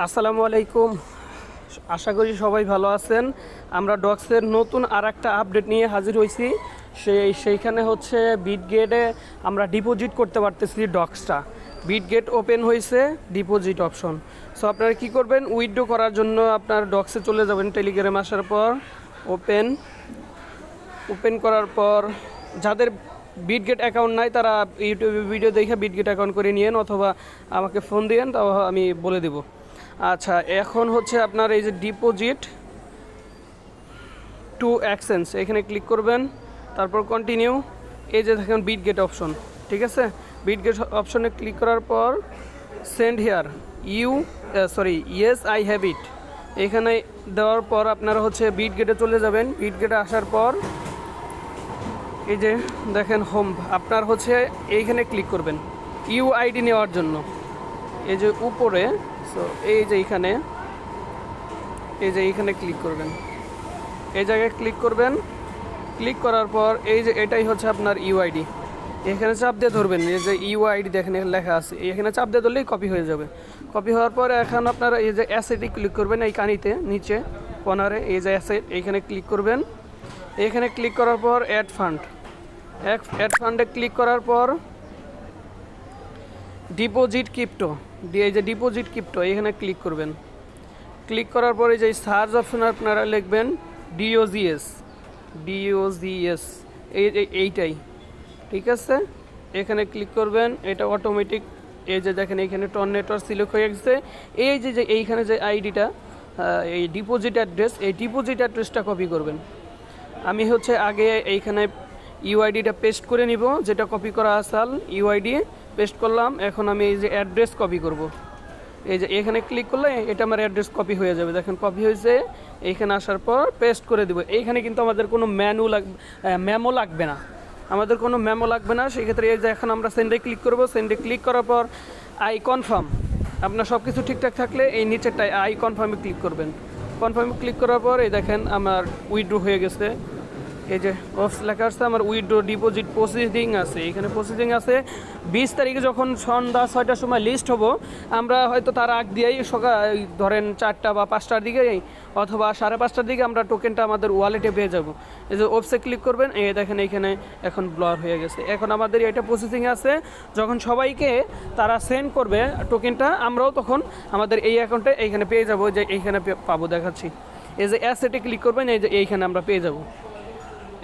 আসসালামু আলাইকুম। আশা করি সবাই ভালো আছেন। আমরা ডক্সের নতুন আর একটা আপডেট নিয়ে হাজির হয়েছি। সেইখানে হচ্ছে বিটগেটে আমরা ডিপোজিট করতে পারতেছি ডক্সটা। বিটগেট ওপেন হয়েছে, ডিপোজিট অপশন। সো আপনারা কী করবেন, উইথড্র করার জন্য আপনার ডক্সে চলে যাবেন। টেলিগ্রামে আসার পর ওপেন করার পর যাদের বিটগেট অ্যাকাউন্ট নাই তারা ইউটিউবে ভিডিও দেখে বিটগেট অ্যাকাউন্ট করে নিয়েন, অথবা আমাকে ফোন দিয়েন, তাও আমি বলে দেবো। আচ্ছা, এখন হচ্ছে আপনার এই যে ডিপোজিট টু এক্সচেঞ্জ, এখানে ক্লিক করবেন, তারপর কন্টিনিউ। এই যে দেখেন বিটগেট অপশন, ঠিক আছে। বিটগেট অপশনে ক্লিক করার পর send here yes I have it, এখানে দেওয়ার পর আপনারা হচ্ছে বিটগেটে চলে যাবেন। বিটগেটে আসার পর এই যে দেখেন হোম, আপনার হচ্ছে এইখানে ক্লিক করবেন ইউআইডি নেওয়ার জন্য। এই যে উপরে, সো এই যে এইখানে ক্লিক করবেন, এই জায়গায় ক্লিক করবেন। ক্লিক করার পর এই যে এটাই হচ্ছে আপনার ইউআইডি, এখানে চাপ দিয়ে ধরবেন। এই যে ইউআইডি দেখেন লেখা আছে, এখানে চাপ দিয়ে ধরলেই কপি হয়ে যাবে। কপি হওয়ার পর এখন আপনারা এই যে অ্যাসেটে ক্লিক করবেন, এই কানিতে নিচে কর্নারে এই যে অ্যাসেট, এইখানে ক্লিক করবেন। এখানে ক্লিক করার পর অ্যাড ফান্ডে ক্লিক করার পর ডিপোজিট ক্রিপ্টো এই যে ডিপোজিট ক্রিপ্টো এখানে ক্লিক করবেন। ক্লিক করার পরে যে সার্চ অপশন আপনারা লিখবেন ডিওজিএস, এইটাই, ঠিক আছে। এখানে ক্লিক করবেন, এটা অটোমেটিক এই যে দেখেন এইখানে টন নেটওয়ার্ক সিলেক্ট হয়ে গেছে। এই যে এইখানে যে আইডিটা, এই ডিপোজিট অ্যাড্রেস, এই ডিপোজিট অ্যাড্রেসটা কপি করবেন। আমি হচ্ছে আগে এইখানে ইউআইডিটা পেস্ট করে নিব, যেটা কপি করা আসাল ইউআইডি পেস্ট করলাম। এখন আমি এই যে অ্যাড্রেস কপি করব, এই যে এখানে ক্লিক করলে এটা আমার অ্যাড্রেস কপি হয়ে যাবে। দেখেন কপি হয়েছে। এইখানে আসার পর পেস্ট করে দিব। এইখানে কিন্তু আমাদের কোনো মেমো লাগবে না, সেক্ষেত্রে এই যে এখন আমরা সেন্ডে ক্লিক করব। সেন্ডে ক্লিক করার পর আই কনফার্ম, আপনার সব কিছু ঠিকঠাক থাকলে এই নিচেরটায় আই কনফার্মে ক্লিক করবেন। কনফার্মে ক্লিক করার পর এই দেখেন আমার উইথড্র হয়ে গেছে। এই যে অফ লেখা আসছে, আমার উইথড্র ডিপোজিট প্রসেসিং আছে, এখানে প্রসেসিং আছে। 20 তারিখে যখন সন্ধ্যা 6টার সময় লিস্ট হবো, আমরা হয়তো তার আগ দিয়েই সকাল ধরেন 4টা বা 5টার দিকে অথবা 5:30টার দিকে আমরা টোকেনটা আমাদের ওয়ালেটে পেয়ে যাব। এই যে অফসে ক্লিক করবেন, এই দেখেন এইখানে এখন ব্লর হয়ে গেছে। এখন আমাদের এটা প্রসেসিং আছে, যখন সবাইকে তারা সেন্ড করবে টোকেনটা, আমরাও তখন আমাদের এই অ্যাকাউন্টে এইখানে পেয়ে যাব। যে এইখানে পাবো দেখাচ্ছি, এই যে অ্যাসেটে ক্লিক করবেন, এই যে এইখানে আমরা পেয়ে যাব।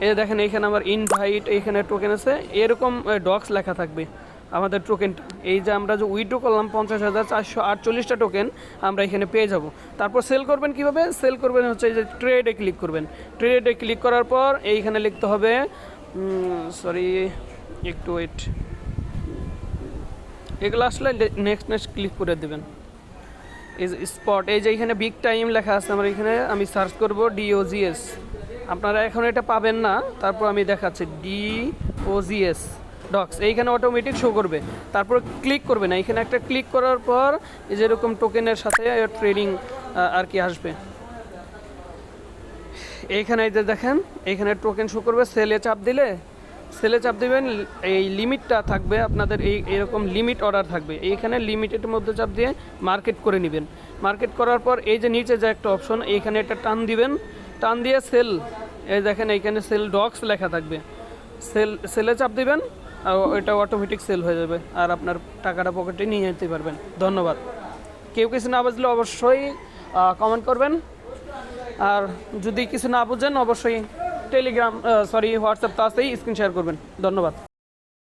এই দেখেন এইখানে আমার ইনভাইট, এইখানে টোকেন আছে, এরকম ডক্স লেখা থাকবে আমাদের টোকেনটা। এই যে আমরা যে উইথড্র করলাম 50,448টা টোকেন আমরা এখানে পেয়ে যাব। তারপর সেল করবেন কিভাবে, সেল করবেন হচ্ছে এই যে ট্রেডে ক্লিক করবেন। ট্রেডে ক্লিক করার পর এইখানে লিখতে হবে একটু ওয়েট, এগুলো আসলে নেক্সট ক্লিক করে দেবেন। এই যে স্পট, এই যে এখানে বিগ টাইম লেখা আছে, আমি সার্চ করব ডিওজিএস। আপনারা এখন এটা পাবেন না, তারপর আমি দেখাচ্ছি ডিওজিএস ডক্স, এইখানে অটোমেটিক শো করবে। তারপর ক্লিক করবেন, এইখানে একটা ক্লিক করার পর এই যেরকম টোকেনের সাথে ট্রেডিং আর কি আসবে। এইখানে এই যে দেখেন এইখানে টোকেন শো করবে। সেলে চাপ দিবেন, এই লিমিটটা থাকবে আপনাদের, এরকম লিমিট অর্ডার থাকবে। এইখানে লিমিটের মধ্যে চাপ দিয়ে মার্কেট করে নেবেন। মার্কেট করার পর এই যে নিচে যে একটা অপশন, এইখানে একটা টান দিবেন, টান দিয়ে সেল, এই দেখেন এইখানে সেল ডক্স লেখা থাকবে, সেলে চাপ দিবেন, আর এটা অটোমেটিক সেল হয়ে যাবে, আর আপনার টাকাটা পকেটে নিয়ে যেতে পারবেন। ধন্যবাদ। কেউ কিছু না বুঝলে অবশ্যই কমেন্ট করবেন, আর যদি কিছু না বুঝেন অবশ্যই হোয়াটসঅ্যাপ তো আছেই, স্ক্রিন শেয়ার করবেন। ধন্যবাদ।